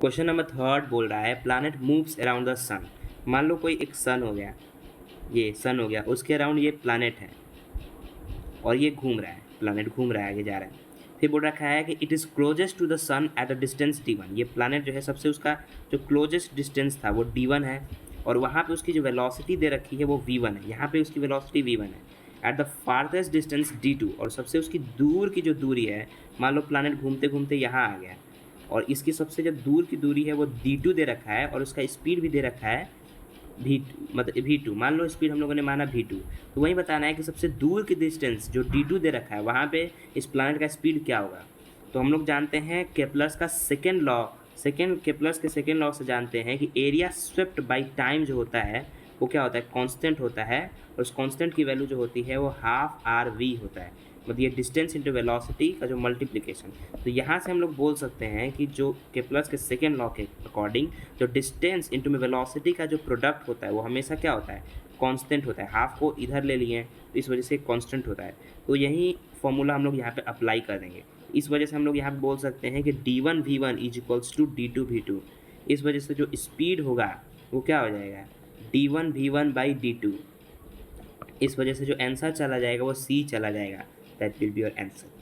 Question number third बोल रहा है प्लैनेट मूव्स अराउंड द सन। मान लो कोई एक सन हो गया, ये सन हो गया, उसके अराउंड ये प्लैनेट है और ये घूम रहा है, प्लैनेट घूम रहा है, आगे जा रहा है। फिर बोल रखा है कि it is closest to the sun at a distance d1। ये प्लैनेट जो है सबसे उसका जो क्लोजेस्ट डिस्टेंस था वो d1 है, और वहाँ पे उसकी जो वेलोसिटी दे रखी है वो v1 है, यहाँ पे उसकी वेलोसिटी v1 है। At the farthest distance d2, और सबसे उसकी दूर की जो दूरी है, मान लो प्लैनेट घूमते घूमते यहाँ आ गया और इसकी सबसे जो दूर की दूरी है वो d2 दे रखा है, और उसका स्पीड भी दे रखा है v2, मतलब v2 मान लो, स्पीड हम लोगों ने माना v2। तो वही बताना है कि सबसे दूर की डिस्टेंस जो d2 दे रखा है वहाँ पे इस प्लैनेट का स्पीड क्या होगा। तो हम लोग जानते हैं केप्लर्स का सेकेंड लॉ, केप्लर्स के सेकेंड लॉ से जानते हैं कि एरिया स्वेप्ट बाई टाइम जो होता है वो क्या होता है, कांस्टेंट होता है, और उस कांस्टेंट की वैल्यू जो होती है वो हाफ आर वी होता है, मतलब ये डिस्टेंस इंटू वेलोसिटी का जो मल्टीप्लिकेशन। तो यहाँ से हम लोग बोल सकते हैं कि जो केप्लर्स के सेकेंड लॉ के अकॉर्डिंग जो डिस्टेंस इंटू में वेलोसिटी का जो प्रोडक्ट होता है वो हमेशा क्या होता है, कांस्टेंट होता है। हाफ को इधर ले लिए तो इस वजह से कांस्टेंट होता है। तो यही फॉर्मूला हम लोग यहाँ पे अप्लाई कर देंगे। इस वजह से हम लोग यहाँ पे बोल सकते हैं कि d1 v1 is equals to d2 v2। इस वजह से जो स्पीड होगा वो क्या हो जाएगा, d1 v1 बाई d2। इस वजह से जो आंसर चला जाएगा वो C चला जाएगा। That will be your answer.